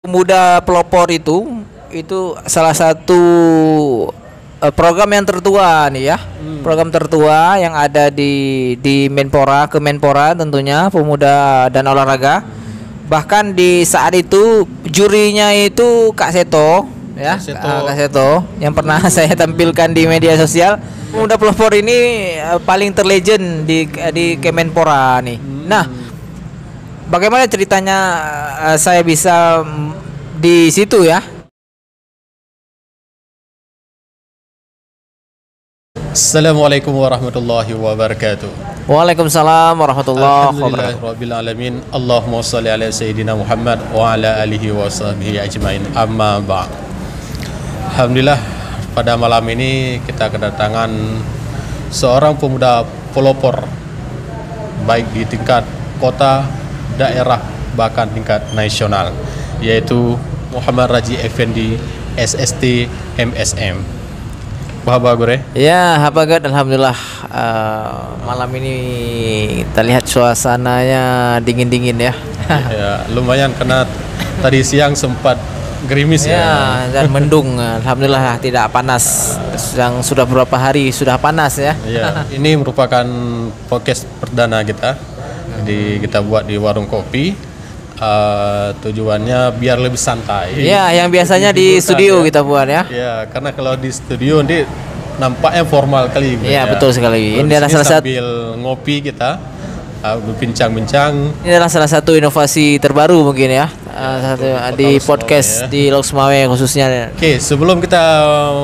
Pemuda Pelopor itu salah satu program yang tertua nih ya. Program tertua yang ada di Kemenpora tentunya, Pemuda dan Olahraga. Bahkan di saat itu jurinya itu Kak Seto ya, Kak Seto yang pernah saya tampilkan di media sosial. Pemuda Pelopor ini paling terlegend di Kemenpora nih. Nah, bagaimana ceritanya saya bisa di situ ya? Assalamualaikum warahmatullahi wabarakatuh. Waalaikumsalam warahmatullahi wabarakatuh. Alhamdulillahirabbil alamin. Allahumma shalli ala sayyidina Muhammad wa ala alihi wa sahbihi ajmain. Amma ba'd. Alhamdulillah, pada malam ini kita kedatangan seorang pemuda pelopor baik di tingkat kota, daerah, bahkan tingkat nasional, yaitu Muhammad Raji Effendi SST MSM. Bahwa gore? Ya, habagat alhamdulillah. Malam ini kita lihat suasananya dingin-dingin ya. Ya, lumayan karena tadi siang sempat gerimis ya. Dan mendung. Alhamdulillah tidak panas. Yang sudah beberapa hari sudah panas ya. Ya, ini merupakan podcast perdana kita. Jadi kita buat di warung kopi. Tujuannya biar lebih santai. Ya, yang biasanya di studio ya. kita buat ya. Ya, karena kalau di studio ini nampaknya formal kali. Ya, betul sekali. Ini adalah salah satu sambil ngopi kita berbincang-bincang. Ini adalah salah satu inovasi terbaru mungkin ya. Di podcast di Loksmawe khususnya. Oke, sebelum kita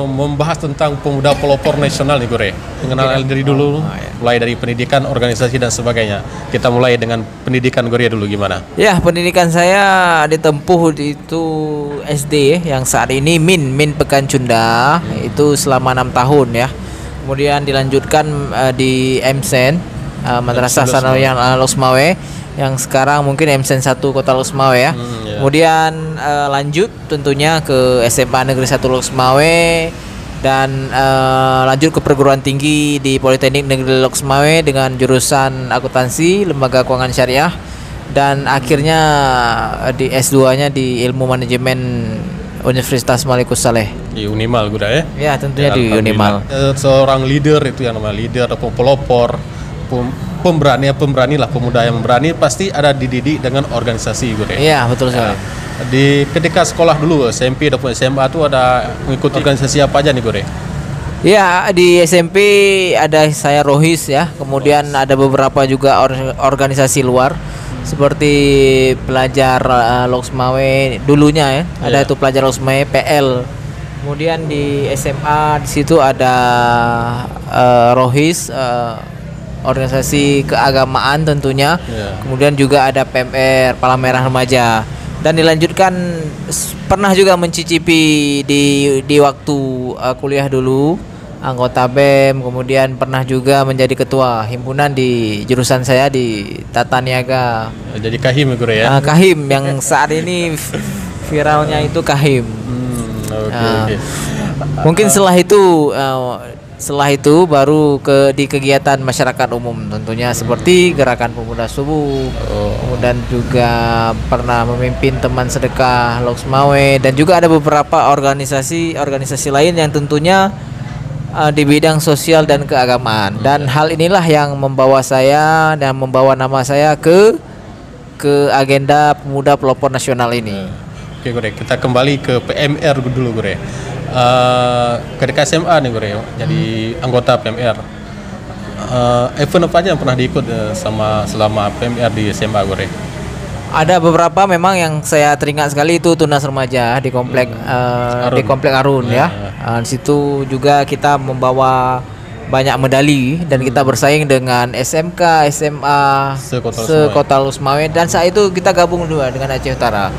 membahas tentang pemuda pelopor nasional nih Gore, mengenal diri dulu, mulai dari pendidikan, organisasi dan sebagainya. Kita mulai dengan pendidikan Gore dulu gimana? Ya, pendidikan saya ditempuh itu SD yang saat ini Min Pekan Cunda itu selama 6 tahun ya. Kemudian dilanjutkan di MSen Madrasah Sanawiyah Loksmawe yang sekarang mungkin MSen 1 Kota Loksmawe ya. Kemudian lanjut tentunya ke SMA Negeri 1 Loksmawe dan lanjut ke perguruan tinggi di Politeknik Negeri Loksmawe dengan jurusan akuntansi, lembaga keuangan syariah, dan akhirnya di S2-nya di Ilmu Manajemen Universitas Malikus Saleh. Di Unimal Guda ya? Ya, tentunya di Unimal. Seorang leader itu yang namanya leader atau pelopor, pemberani lah, pemuda yang berani pasti ada dididik dengan organisasi Guda. Iya, betul sekali. Di ketika sekolah dulu SMP ataupun SMA itu ada mengikuti organisasi apa aja nih Gore? Ya, di SMP ada saya Rohis ya. Kemudian ada beberapa juga organisasi luar seperti pelajar Loksmawe dulunya ya. Ada itu pelajar Loksmawe PL. Kemudian di SMA di situ ada Rohis organisasi keagamaan tentunya. Kemudian juga ada PMR Palang Merah Remaja. Dan dilanjutkan pernah juga mencicipi di waktu kuliah dulu anggota BEM, kemudian pernah juga menjadi ketua himpunan di jurusan saya di Tata Niaga. Jadi Kahim Guru ya. Kahim yang saat ini viralnya itu Kahim. Okay. Mungkin setelah itu baru di kegiatan masyarakat umum tentunya seperti Gerakan Pemuda Subuh. Kemudian juga pernah memimpin teman sedekah Loksmawe dan juga ada beberapa organisasi lain yang tentunya di bidang sosial dan keagamaan. Dan hal inilah yang membawa saya dan membawa nama saya ke agenda Pemuda Pelopor Nasional ini. Oke Gore, kita kembali ke PMR dulu Gore. Ketika SMA nih Gore, jadi anggota PMR. Event apa aja yang pernah diikut selama PMR di SMA Gore? Ada beberapa memang yang saya teringat sekali itu Tunas Remaja di komplek Arun ya. Di situ juga kita membawa banyak medali dan kita bersaing dengan SMK, SMA sekota Loksmawe, dan saat itu kita gabung dua dengan Aceh Utara.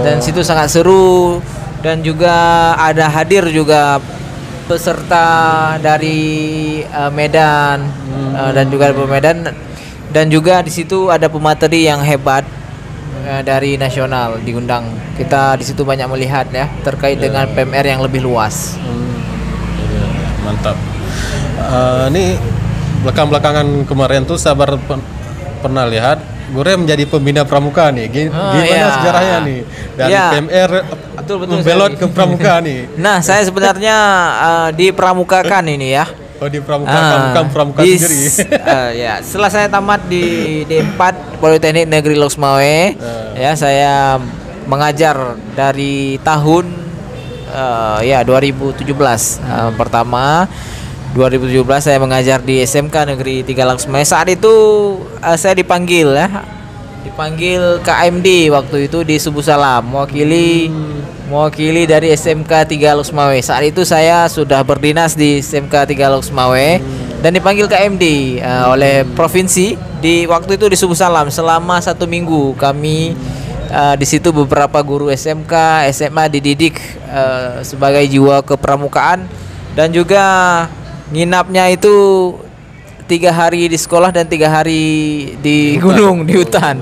Dan situ sangat seru dan juga ada hadir juga peserta dari Medan dan juga dari Medan, dan juga di situ ada pemateri yang hebat dari nasional diundang. Kita di situ banyak melihat ya terkait dengan PMR yang lebih luas. Mantap. Ini belakang-belakangan kemarin tuh Sabar pernah lihat Gore menjadi pembina pramuka nih. Gimana sejarahnya nih dari PMR belot ke pramuka nih? Nah, saya sebenarnya dipramukakan ini ya. Oh, dipramukakan, pramuka sendiri. Ya, setelah saya tamat di D4 Politeknik Negeri Loksmawe, ya saya mengajar dari tahun 2017. Pertama 2017 saya mengajar di SMK Negeri 3 Loksmawe. Saat itu saya dipanggil KMD waktu itu di Subuh Salam, mewakili dari SMK 3 Loksmawe. Saat itu saya sudah berdinas di SMK 3 Loksmawe dan dipanggil KMD oleh provinsi di waktu itu di Subuh Salam selama 1 minggu. Kami di situ beberapa guru SMK, SMA dididik sebagai jiwa kepramukaan, dan juga nginapnya itu 3 hari di sekolah dan 3 hari di gunung, di hutan,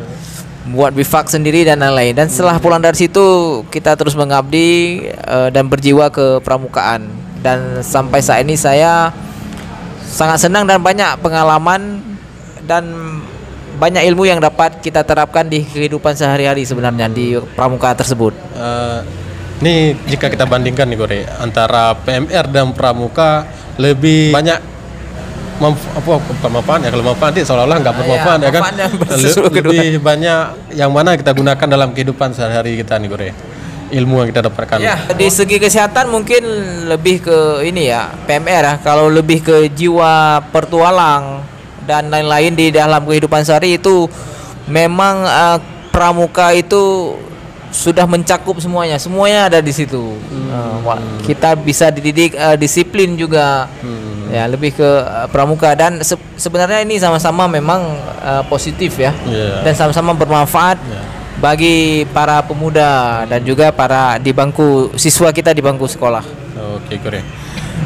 buat bivak sendiri dan lain-lain. Dan setelah pulang dari situ kita terus mengabdi dan berjiwa ke pramukaan. Dan sampai saat ini saya sangat senang dan banyak pengalaman dan banyak ilmu yang dapat kita terapkan di kehidupan sehari-hari sebenarnya di pramuka tersebut. Nih jika kita bandingkan nih Gore, antara PMR dan pramuka lebih banyak manfaat ya. Kalau manfaat itu seolah-olah nggak bermanfaat ya kan. Lebih banyak yang mana kita gunakan dalam kehidupan sehari-hari kita nih Gore, ilmu yang kita dapatkan. Ya, di segi kesehatan mungkin lebih ke ini ya, PMR ya. Kalau lebih ke jiwa pertualang dan lain-lain di dalam kehidupan sehari itu memang pramuka itu sudah mencakup semuanya ada di situ. Kita bisa dididik disiplin juga. Ya, lebih ke pramuka, dan sebenarnya ini sama-sama memang positif ya. Dan sama-sama bermanfaat bagi para pemuda dan juga para di bangku siswa kita di bangku sekolah. Oke, Gore.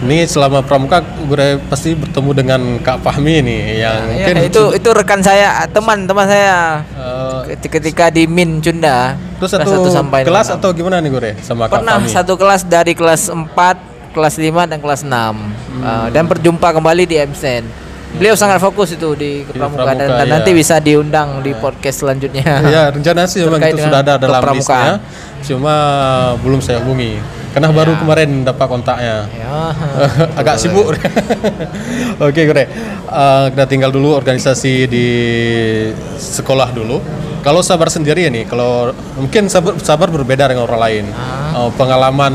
Ini selama pramuka Gore pasti bertemu dengan Kak Fahmi nih yang mungkin itu rekan saya, teman-teman saya ketika di Min Cunda. Terus satu kelas atau gimana nih Gore sama Kak Fahmi? Pernah satu kelas dari kelas 4, kelas 5 dan kelas 6. Dan berjumpa kembali di MSen. Beliau sangat fokus itu di kepramukaan dan nanti bisa diundang di podcast selanjutnya. Ya, rencana sih memang itu sudah ada dalam listnya. Cuma belum saya hubungi karena baru kemarin dapat kontaknya. Agak sibuk. Oke, Gore. Kita tinggal dulu organisasi di sekolah dulu. Kalau Sabar sendiri nih, kalau mungkin sabar berbeda dengan orang lain. Pengalaman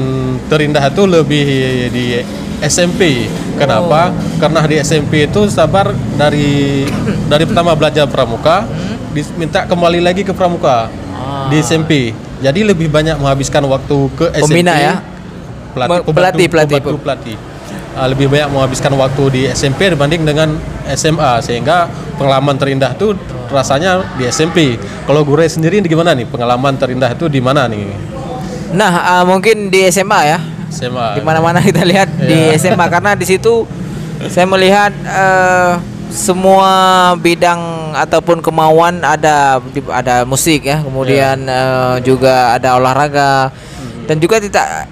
terindah itu lebih di SMP. Kenapa? Karena di SMP itu Sabar dari pertama belajar pramuka, diminta kembali lagi ke pramuka di SMP. Jadi lebih banyak menghabiskan waktu ke SMP. Pembina ya? Pelatih. Lebih banyak menghabiskan waktu di SMP dibanding dengan SMA, sehingga pengalaman terindah itu rasanya di SMP. Kalau Gore sendiri gimana nih? Pengalaman terindah itu di mana nih? Nah, mungkin di SMA ya. SMA. Di mana-mana kita lihat di SMA karena di situ saya melihat semua bidang ataupun kemauan ada musik ya, kemudian juga ada olahraga, dan juga tidak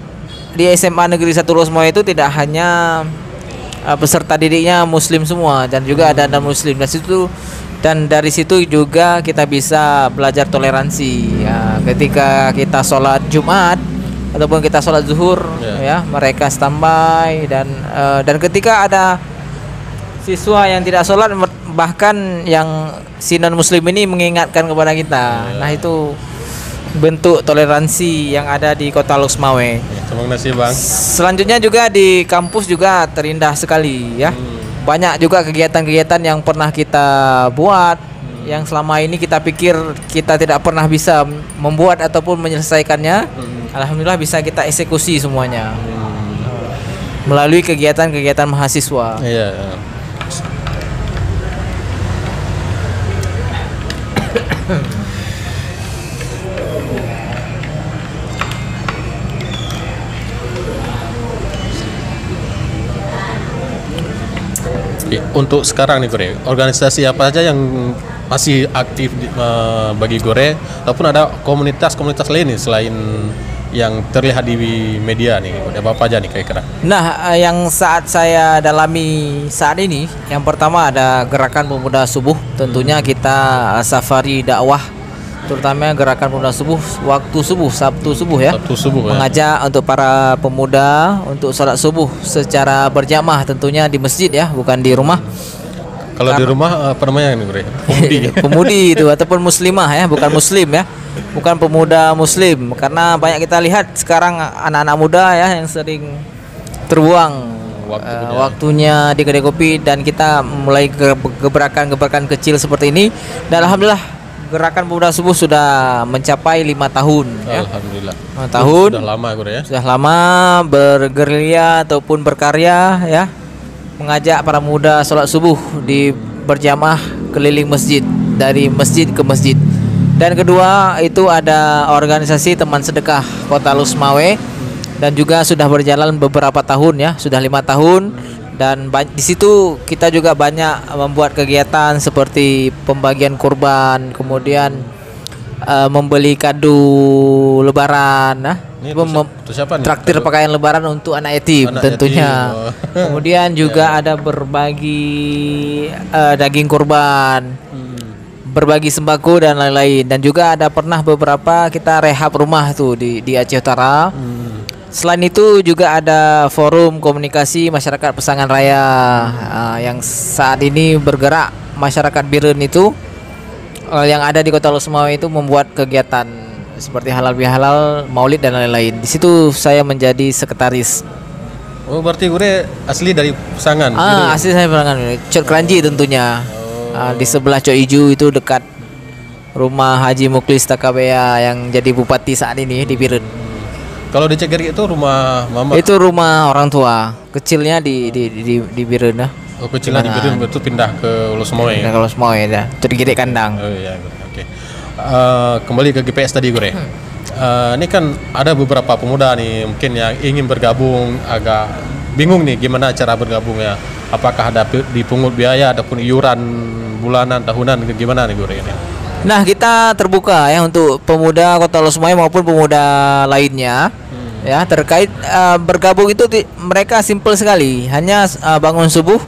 di SMA Negeri 1 Loksmawe itu tidak hanya peserta didiknya muslim semua, dan juga ada non-muslim dan dari situ juga kita bisa belajar toleransi ya. Ketika kita sholat Jumat ataupun kita sholat zuhur ya, mereka standby, dan ketika ada siswa yang tidak sholat, bahkan yang si non muslim ini mengingatkan kepada kita. Nah, itu bentuk toleransi yang ada di Kota Loksmawe. Terima kasih Bang. Selanjutnya juga di kampus juga terindah sekali ya. Banyak juga kegiatan-kegiatan yang pernah kita buat, yang selama ini kita pikir kita tidak pernah bisa membuat ataupun menyelesaikannya. Alhamdulillah bisa kita eksekusi semuanya melalui kegiatan-kegiatan mahasiswa. Untuk sekarang nih Gore, organisasi apa saja yang masih aktif bagi Gore, ataupun ada komunitas-komunitas lain nih selain yang terlihat di media nih, apa aja nih kira-kira? Nah, yang saat saya dalami saat ini, yang pertama ada gerakan pemuda subuh. Tentunya kita safari dakwah, terutama gerakan pemuda subuh, waktu subuh, Sabtu subuh ya. Sabtu subuh ya. Mengajak untuk para pemuda untuk sholat subuh secara berjamaah, tentunya di masjid ya, bukan di rumah. Kalau di rumah apa namanya nih, Bre? Pemudi itu ataupun muslimah ya, bukan muslim ya. Bukan pemuda muslim, karena banyak kita lihat sekarang anak-anak muda ya yang sering terbuang waktunya di kedai kopi, dan kita mulai gebrakan-gebrakan kecil seperti ini, dan alhamdulillah gerakan pemuda subuh sudah mencapai 5 tahun ya. Alhamdulillah. 5 tahun. Sudah lama ya. Sudah lama bergerilya ataupun berkarya ya, mengajak para muda sholat subuh di berjamaah keliling masjid, dari masjid ke masjid. Dan kedua itu ada organisasi teman sedekah Kota Losmawe, dan juga sudah berjalan beberapa tahun ya, sudah 5 tahun, dan di situ kita juga banyak membuat kegiatan seperti pembagian kurban, kemudian membeli kado lebaran, traktir pakaian lebaran untuk anak yatim tentunya. Kemudian juga ada berbagi daging kurban, berbagi sembako dan lain-lain. Dan juga ada pernah beberapa kita rehab rumah tuh di Aceh Utara. Selain itu juga ada forum komunikasi masyarakat Pesangan Raya yang saat ini bergerak. Masyarakat Biren itu yang ada di Kota Losmawe itu membuat kegiatan seperti halal bihalal, maulid dan lain-lain. Di situ saya menjadi sekretaris. Oh, berarti gue asli dari Pesangan. Asli saya Pesangan. Cot Keranji tentunya. Di sebelah Cok Iju itu dekat rumah Haji Muklis Takabea yang jadi bupati saat ini di Biren. Kalau di Cegeri itu rumah mama? Itu rumah orang tua. Kecilnya di Biren ya. Oh, kecilnya di Biren itu pindah ke Losmawe. Pindah ke Losmawe ya. Itu di Gede Kandang. Oh iya, oke. Kembali ke GPS tadi gue. Ini kan ada beberapa pemuda nih mungkin yang ingin bergabung, agak bingung nih gimana cara bergabungnya. Apakah ada dipungut biaya ataupun iuran bulanan, tahunan, gimana nih gue ini? Nah, kita terbuka ya untuk pemuda Kota Losmawe maupun pemuda lainnya. Ya, terkait bergabung itu mereka simpel sekali, hanya bangun subuh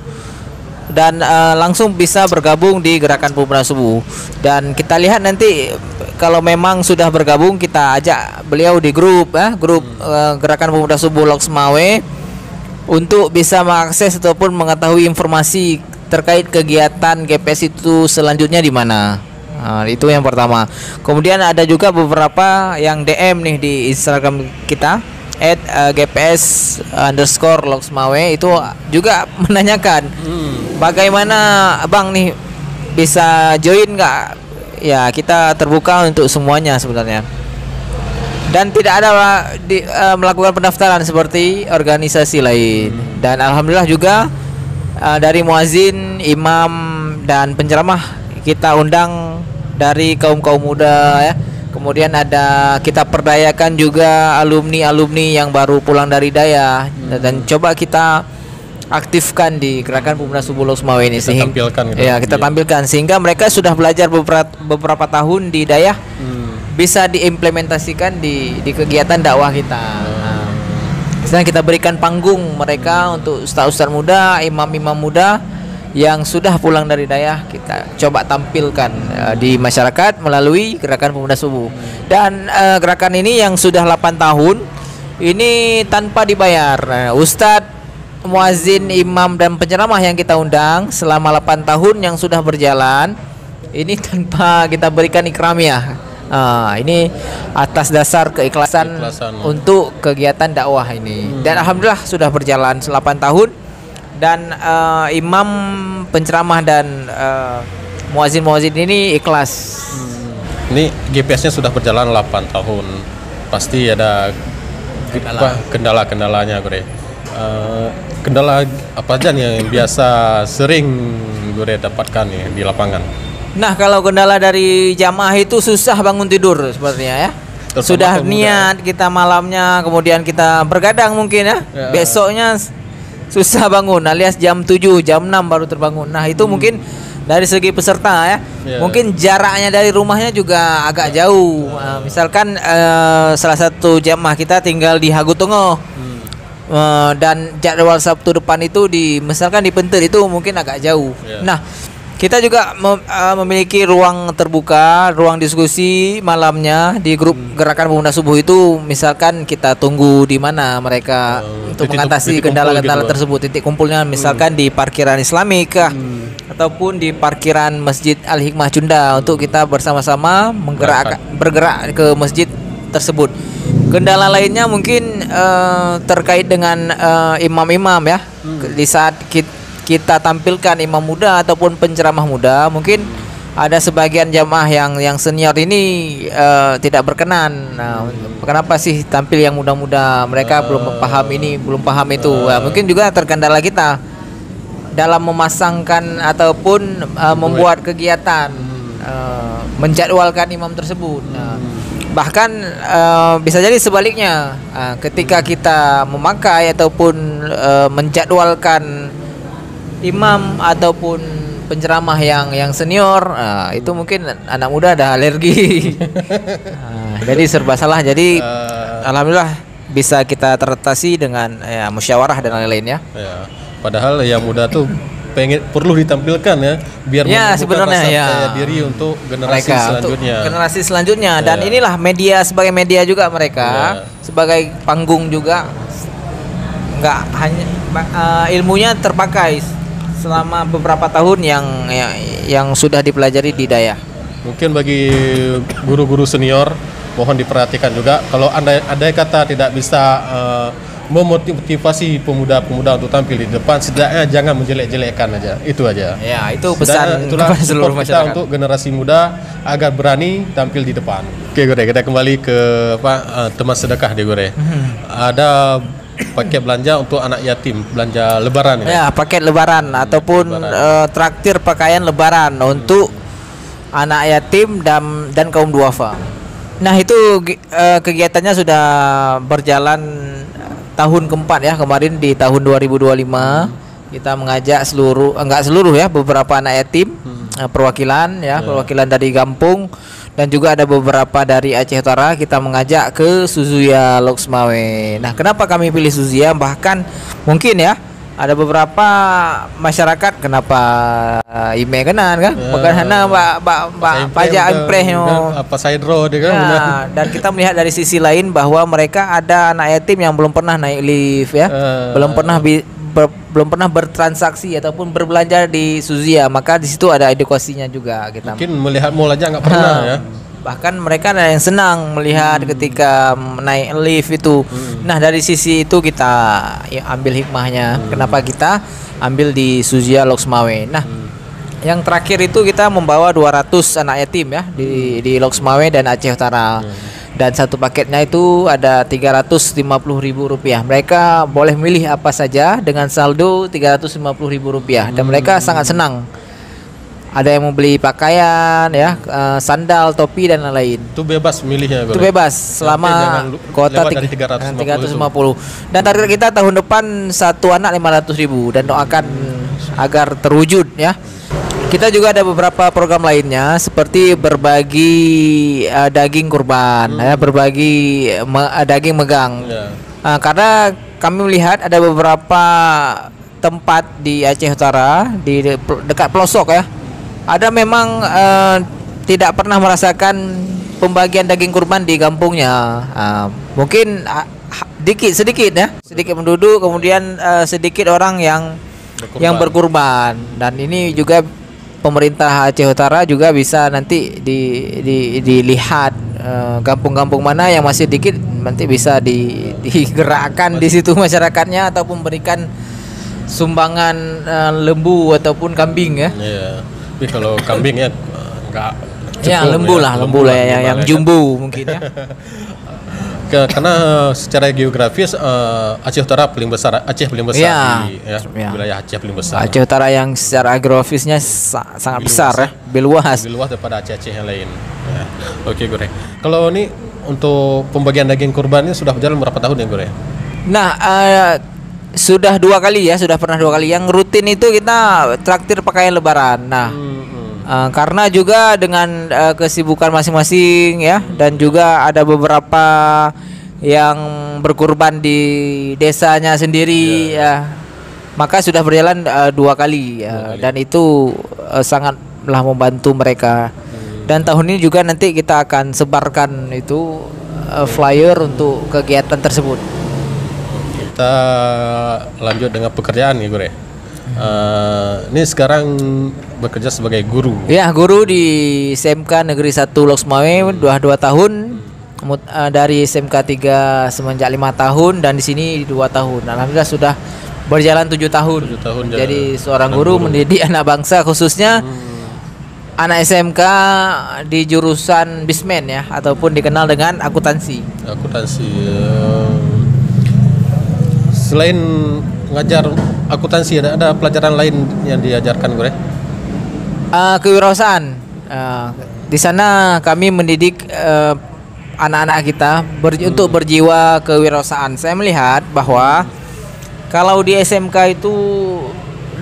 dan langsung bisa bergabung di gerakan pemuda subuh. Dan kita lihat nanti kalau memang sudah bergabung, kita ajak beliau di grup gerakan pemuda subuh Losmawe untuk bisa mengakses ataupun mengetahui informasi terkait kegiatan GPS itu selanjutnya di mana. Itu yang pertama. Kemudian ada juga beberapa yang DM nih di Instagram kita @gps_Losmawe itu juga menanyakan bagaimana Bang nih bisa join nggak? Ya, kita terbuka untuk semuanya sebenarnya. Dan tidak ada melakukan pendaftaran seperti organisasi lain. Dan alhamdulillah juga dari muazin, imam dan penceramah kita undang dari kaum muda ya. Kemudian kita perdayakan juga alumni yang baru pulang dari daya, dan coba kita aktifkan di gerakan pemuda subuh Losmawe ini, kita tampilkan sehingga mereka sudah belajar beberapa tahun di daya, bisa diimplementasikan di kegiatan dakwah kita. Sekarang kita berikan panggung mereka untuk ustaz-ustaz muda, imam-imam muda yang sudah pulang dari daya, kita coba tampilkan di masyarakat melalui gerakan pemuda subuh. Dan gerakan ini yang sudah 8 tahun ini tanpa dibayar. Ustadz, muazin, imam dan penceramah yang kita undang selama 8 tahun yang sudah berjalan ini tanpa kita berikan ikramiah. Ini atas dasar keikhlasan untuk kegiatan dakwah ini. Dan alhamdulillah sudah berjalan 8 tahun. Dan imam, penceramah dan muazin ini ikhlas. Ini GPS-nya sudah berjalan 8 tahun. Pasti ada kendala-kendalanya, Gue. Kendala apa aja nih yang biasa sering Gue dapatkan nih di lapangan? Nah, kalau kendala dari jamaah itu susah bangun tidur sepertinya ya. Sudah niat kita malamnya, kemudian kita bergadang mungkin ya. Besoknya susah bangun, alias jam 7, jam 6 baru terbangun. Nah, itu mungkin dari segi peserta ya. Mungkin jaraknya dari rumahnya juga agak jauh. Misalkan salah satu jamaah kita tinggal di Hagutongo. Dan jadwal Sabtu depan itu misalkan di Penter itu mungkin agak jauh. Nah, kita juga memiliki ruang terbuka, ruang diskusi malamnya di grup Gerakan Pemuda Subuh itu. Misalkan kita tunggu di mana mereka untuk mengatasi kendala-kendala tersebut. Titik kumpulnya misalkan di parkiran Islamik ataupun di parkiran Masjid Al Hikmah Cunda untuk kita bersama-sama bergerak ke masjid tersebut. Kendala lainnya mungkin terkait dengan imam-imam ya. Di saat kita tampilkan imam muda ataupun penceramah muda, mungkin ada sebagian jamaah yang senior ini tidak berkenan. Nah, kenapa sih tampil yang muda-muda? Mereka belum paham ini, belum paham itu. Mungkin juga terkendala kita dalam memasangkan ataupun membuat kegiatan, menjadwalkan imam tersebut. Bahkan bisa jadi sebaliknya, ketika kita memakai ataupun menjadwalkan imam ataupun penceramah yang senior, itu mungkin anak muda ada alergi. Jadi serba salah. Jadi alhamdulillah bisa kita teratasi dengan musyawarah dan lain-lain ya. Padahal yang muda tuh perlu ditampilkan ya, biar sebenarnya percaya diri untuk generasi selanjutnya. Untuk generasi selanjutnya. Dan inilah media, sebagai media juga mereka, sebagai panggung juga, nggak hanya ilmunya terpakai selama beberapa tahun yang sudah dipelajari di Daya. Mungkin bagi guru-guru senior mohon diperhatikan juga, kalau andai kata tidak bisa memotivasi pemuda-pemuda untuk tampil di depan, setidaknya jangan menjelek-jelekkan aja. Itu aja. Ya, itu pesan kepada seluruh masyarakat untuk generasi muda agar berani tampil di depan. Oke, Gore, kita kembali ke teman sedekah di Gore. Ada paket belanja untuk anak yatim, belanja lebaran ya. Paket lebaran ataupun traktir pakaian lebaran untuk anak yatim dan kaum duafa. Nah, itu kegiatannya sudah berjalan tahun keempat ya. Kemarin di tahun 2025 kita mengajak beberapa anak yatim, perwakilan dari Gampung dan juga ada beberapa dari Aceh Utara. Kita mengajak ke Suzuya Loksmawe. Nah, kenapa kami pilih Suzuya? Bahkan mungkin ya ada beberapa masyarakat kenapa ime kenan kan, bukan hanya pajak impresno apa saidro kan. Dan kita melihat dari sisi lain bahwa mereka ada anak yatim yang belum pernah naik lift ya, belum pernah bertransaksi ataupun berbelanja di Suzuya, maka di situ ada edukasinya juga kita. Mungkin melihat mall aja nggak pernah ya. Bahkan mereka ada yang senang melihat ketika naik lift itu. Nah, dari sisi itu kita ambil hikmahnya. Kenapa kita ambil di Suzuya Loksmawe. Nah, yang terakhir itu kita membawa 200 anak yatim ya di Loksmawe dan Aceh Utara. Dan satu paketnya itu ada Rp350.000. Mereka boleh milih apa saja dengan saldo Rp350.000 dan mereka sangat senang. Ada yang mau beli pakaian ya, sandal, topi dan lain-lain. Itu bebas milihnya. Itu bebas selama kuota 350. Dan target kita tahun depan satu anak 500.000 dan doakan agar terwujud ya. Kita juga ada beberapa program lainnya seperti berbagi daging kurban ya, berbagi daging megang. Karena kami melihat ada beberapa tempat di Aceh Utara di dekat pelosok ya. Ada memang tidak pernah merasakan pembagian daging kurban di kampungnya. Mungkin sedikit ya, sedikit penduduk, kemudian sedikit orang yang berkurban. Dan ini juga pemerintah Aceh Utara juga bisa nanti dilihat kampung-kampung mana yang masih dikit, nanti bisa digerakkan di situ masyarakatnya ataupun berikan sumbangan lembu ataupun kambing ya. Tapi kalau kambing ya enggak ya, lembu lah yang jumbo mungkin ya. Karena secara geografis Aceh Utara paling besar, wilayah Aceh paling besar. Aceh Utara yang secara geografisnya sangat besar ya, lebih luas daripada Aceh yang lain. Ya. Oke, Gore. Kalau ini untuk pembagian daging kurban ini sudah berjalan berapa tahun ya, Gore? Nah, sudah 2 kali ya, sudah pernah 2 kali. Yang rutin itu kita traktir pakaian lebaran. Nah, karena juga dengan kesibukan masing-masing ya, dan juga ada beberapa yang berkurban di desanya sendiri ya, maka sudah berjalan 2 kali ya, dan itu sangatlah membantu mereka. Dan tahun ini juga nanti kita akan sebarkan itu flyer untuk kegiatan tersebut. Kita lanjut dengan pekerjaan ya Gure. Ini sekarang bekerja sebagai guru. Ya, guru di SMK Negeri 1 Loksmawe 2 tahun. Dari SMK 3 semenjak 5 tahun, dan di sini 2 tahun. Alhamdulillah sudah berjalan 7 tahun. 7 tahun Jadi seorang guru mendidik anak bangsa, khususnya anak SMK di jurusan Bismen ya, ataupun dikenal dengan akuntansi. Selain ngajar akuntansi, ada pelajaran lain yang diajarkan Gue? Kewirausahaan. Di sana kami mendidik anak-anak kita untuk berjiwa kewirausahaan. Saya melihat bahwa kalau di SMK itu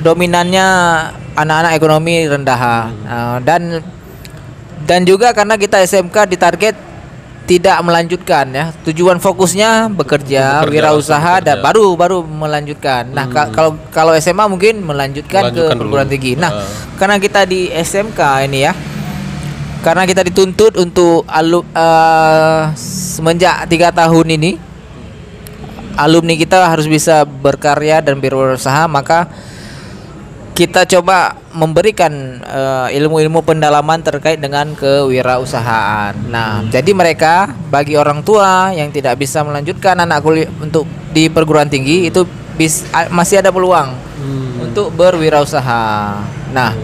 dominannya anak-anak ekonomi rendah, dan juga karena kita SMK ditarget tidak melanjutkan ya, tujuan fokusnya bekerja wirausaha dan baru melanjutkan. Nah, kalau SMA mungkin melanjutkan ke perguruan tinggi. Nah, karena kita di SMK ini ya, karena kita dituntut untuk semenjak 3 tahun ini alumni kita harus bisa berkarya dan berwirausaha, maka kita coba memberikan ilmu-ilmu pendalaman terkait dengan kewirausahaan. Nah, jadi mereka, bagi orang tua yang tidak bisa melanjutkan anak kuliah untuk di perguruan tinggi, itu masih ada peluang untuk berwirausaha. Nah,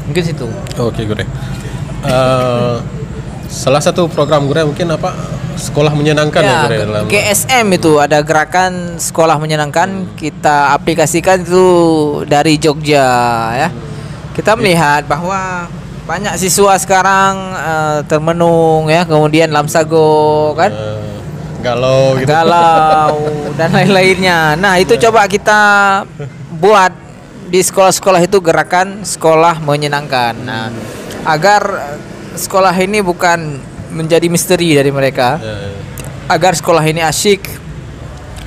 mungkin situ. Oke, Gure. Salah satu program Gure mungkin apa? Sekolah menyenangkan ya, Gure. GSM itu ada gerakan sekolah menyenangkan, kita aplikasikan itu dari Jogja ya. Kita melihat bahwa banyak siswa sekarang termenung ya, kemudian lamsago kan, galau gitu. Dan lain-lainnya. Nah, itu coba kita buat di sekolah-sekolah itu gerakan sekolah menyenangkan. Nah, agar sekolah ini bukan menjadi misteri dari mereka, agar sekolah ini asyik,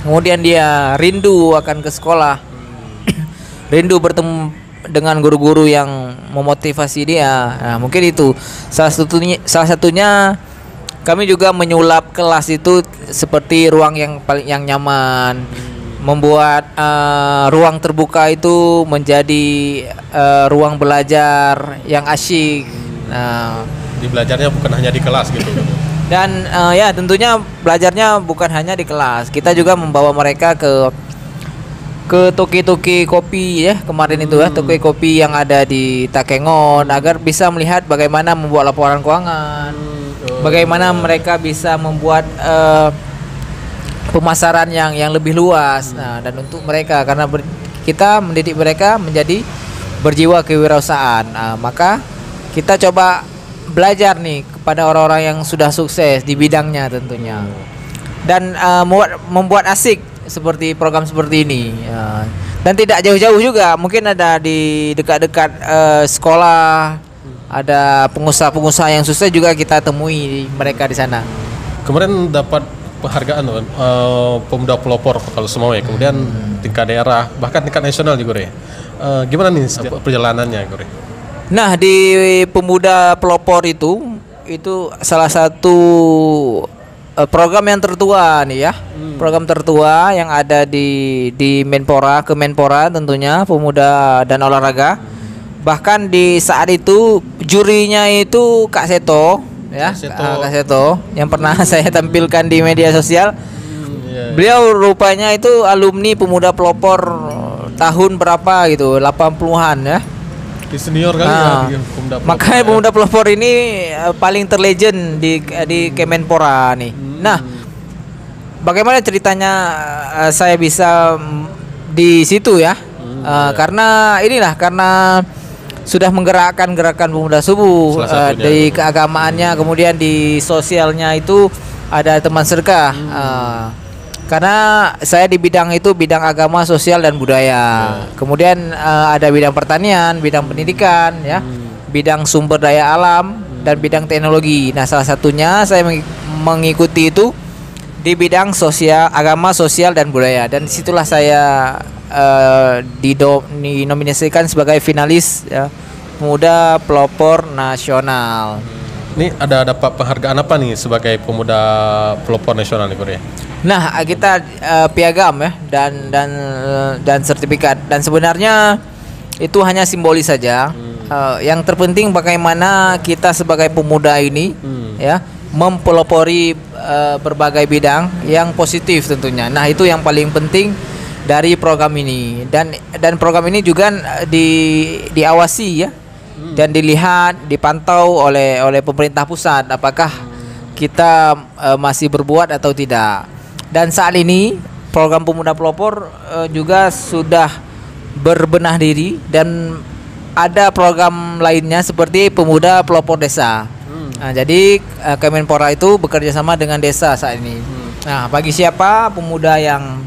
kemudian dia rindu akan ke sekolah, rindu bertemu dengan guru-guru yang memotivasi dia. Nah, mungkin itu salah satunya kami juga menyulap kelas itu seperti ruang yang nyaman, membuat ruang terbuka itu menjadi ruang belajar yang asyik. Nah, di belajarnya bukan hanya di kelas gitu. Dan ya tentunya belajarnya bukan hanya di kelas. Kita juga membawa mereka ke toki-toki kopi ya, kemarin itu ya, toki kopi yang ada di Takengon, agar bisa melihat bagaimana membuat laporan keuangan, bagaimana mereka bisa membuat pemasaran yang lebih luas. Nah, dan untuk mereka, karena kita mendidik mereka menjadi berjiwa kewirausahaan, maka kita coba belajar nih kepada orang-orang yang sudah sukses di bidangnya tentunya, dan membuat asik seperti program seperti ini ya. Dan tidak jauh-jauh juga, mungkin ada di dekat-dekat sekolah, ada pengusaha-pengusaha yang sukses juga kita temui mereka di sana. Kemarin dapat penghargaan pemuda pelopor kalau semua ya, kemudian tingkat daerah, bahkan tingkat nasional juga ya. Gimana nih perjalanannya Gure? Nah, di pemuda pelopor itu salah satu program yang tertua nih ya. Program tertua yang ada di Kemenpora tentunya, pemuda dan olahraga. Bahkan di saat itu jurinya itu Kak Seto ya, Kak Seto yang pernah saya tampilkan di media sosial. Beliau rupanya itu alumni pemuda pelopor tahun berapa gitu, 80-an ya. Senior kali ya, makanya pemuda pelopor ini paling terlegend di Kemenpora nih. Nah, bagaimana ceritanya saya bisa di situ ya? Karena sudah menggerakkan gerakan pemuda subuh di keagamaannya, kemudian di sosialnya itu ada teman sedekah. Karena saya di bidang itu bidang agama, sosial dan budaya. Kemudian ada bidang pertanian, bidang pendidikan, ya, bidang sumber daya alam dan bidang teknologi. Nah, salah satunya saya mengikuti itu di bidang sosial, agama, sosial dan budaya. Dan disitulah saya dinominasikan sebagai finalis, ya, pemuda pelopor nasional. Ini ada dapat penghargaan apa nih sebagai pemuda pelopor nasional nih Korea? Nah, kita piagam, ya, dan sertifikat. Dan sebenarnya itu hanya simbolis saja. Yang terpenting bagaimana kita sebagai pemuda ini, ya, mempelopori berbagai bidang yang positif tentunya. Nah, itu yang paling penting dari program ini. Dan program ini juga diawasi, ya, dan dilihat, dipantau oleh pemerintah pusat apakah kita masih berbuat atau tidak. Dan saat ini program Pemuda Pelopor juga sudah berbenah diri dan ada program lainnya seperti Pemuda Pelopor Desa. Nah, jadi Kemenpora itu bekerja sama dengan desa saat ini. Nah, bagi siapa pemuda yang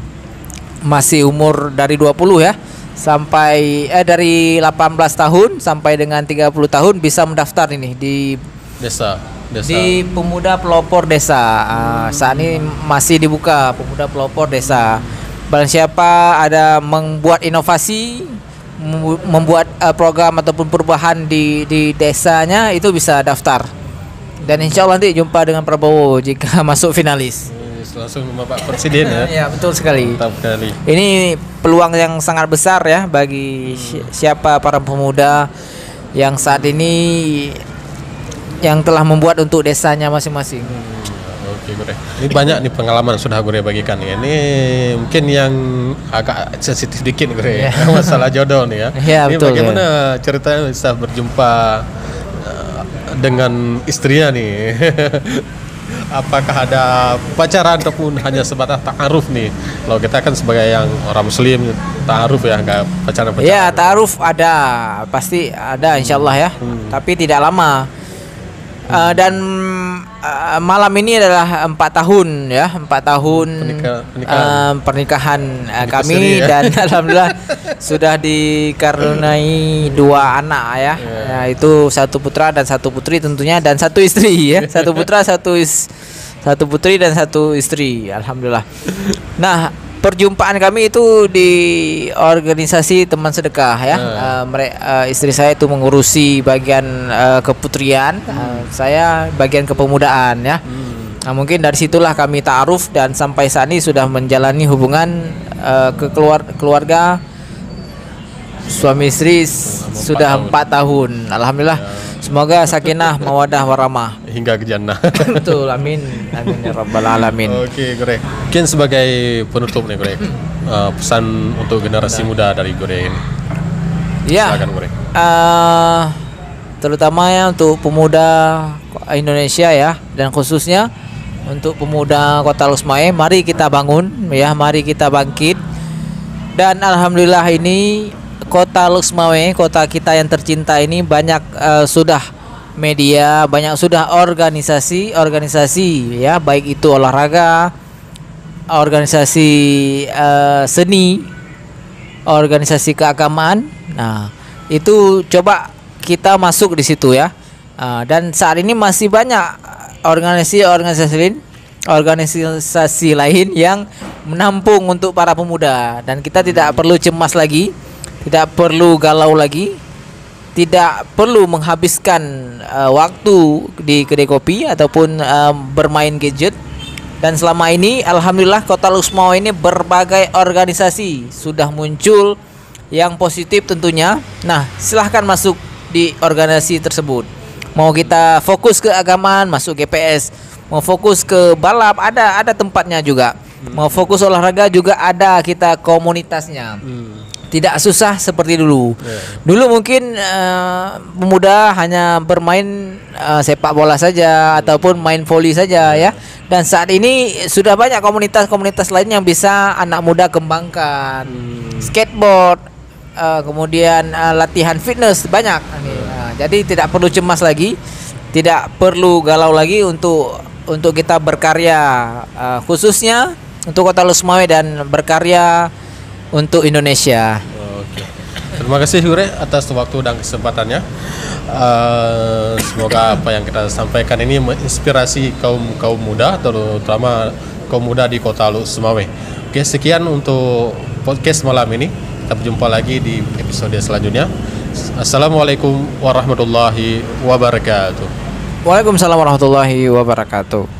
masih umur dari 20, ya, sampai dari 18 tahun sampai dengan 30 tahun bisa mendaftar ini di Desa. di Pemuda Pelopor Desa. Saat ini masih dibuka Pemuda Pelopor Desa. Barang siapa ada membuat inovasi, membuat program ataupun perubahan di desanya, itu bisa daftar. Dan insya Allah nanti jumpa dengan Prabowo jika masuk finalis. Langsung Bapak Presiden, ya. Ya, betul sekali. Mantap sekali. Ini peluang yang sangat besar, ya, bagi siapa para pemuda yang saat ini yang telah membuat untuk desanya masing-masing. Oke, Gue. Ini banyak nih pengalaman sudah Gue bagikan nih. Ini mungkin yang agak sensitif dikit Gue, Ya. masalah jodoh nih, ya. Ya, Ini betul, bagaimana ceritanya bisa berjumpa dengan istrinya nih? Apakah ada pacaran ataupun hanya sebatas ta'aruf nih? Kalau kita kan sebagai yang orang muslim, ta'aruf, ya, nggak pacaran. Ya, ta'aruf ada, pasti ada insyaallah, ya. Tapi tidak lama. Dan malam ini adalah 4 tahun, ya, 4 tahun pernikahan kami, ya. dan alhamdulillah sudah dikaruniai 2 anak, ya. Nah, itu 1 putra dan 1 putri tentunya, dan 1 istri, ya. 1 putra, 1 putri dan 1 istri, alhamdulillah. Nah, perjumpaan kami itu di organisasi teman sedekah, ya. Istri saya itu mengurusi bagian keputrian, saya bagian kepemudaan, ya. Nah, mungkin dari situlah kami ta'aruf dan sampai saat ini sudah menjalani hubungan keluarga suami istri sudah 4 tahun, alhamdulillah. Semoga sakinah, mawadah, warahmah hingga ke jannah. Betul, amin, amin ya rabbal alamin. Oke, Gue. Mungkin sebagai penutup nih, Gue, pesan untuk generasi muda dari Gue ini. Ya, silakan, Gue. Terutama, ya, untuk pemuda Indonesia, ya, dan khususnya untuk pemuda Kota Lusmawe, mari kita bangun, ya, mari kita bangkit. Dan alhamdulillah ini Kota Lusmawe, kota kita yang tercinta ini, banyak sudah media, banyak sudah organisasi, ya, baik itu olahraga, organisasi seni, organisasi keagamaan. Nah, itu coba kita masuk di situ, ya. Dan saat ini masih banyak organisasi lain yang menampung untuk para pemuda, dan kita tidak perlu cemas lagi, tidak perlu galau lagi, tidak perlu menghabiskan waktu di kedai kopi ataupun bermain gadget. Dan selama ini alhamdulillah Kota Lusmawe ini berbagai organisasi sudah muncul yang positif tentunya. Nah, silahkan masuk di organisasi tersebut. Mau kita fokus ke agamaan, masuk GPS. Mau fokus ke balap, ada tempatnya juga. Mau fokus olahraga juga ada kita komunitasnya. Tidak susah seperti dulu. Dulu mungkin pemuda hanya bermain sepak bola saja ataupun main voli saja, ya. Dan saat ini sudah banyak komunitas-komunitas lain yang bisa anak muda kembangkan. Skateboard, kemudian latihan fitness banyak. Jadi tidak perlu cemas lagi, tidak perlu galau lagi untuk kita berkarya, khususnya untuk Kota Lusmawe dan berkarya untuk Indonesia. Oke. Terima kasih Hure atas waktu dan kesempatannya. Semoga apa yang kita sampaikan ini menginspirasi kaum muda, terutama kaum muda di Kota Lusmawe. Oke, sekian untuk podcast malam ini. Kita berjumpa lagi di episode selanjutnya. Assalamualaikum warahmatullahi wabarakatuh. Waalaikumsalam warahmatullahi wabarakatuh.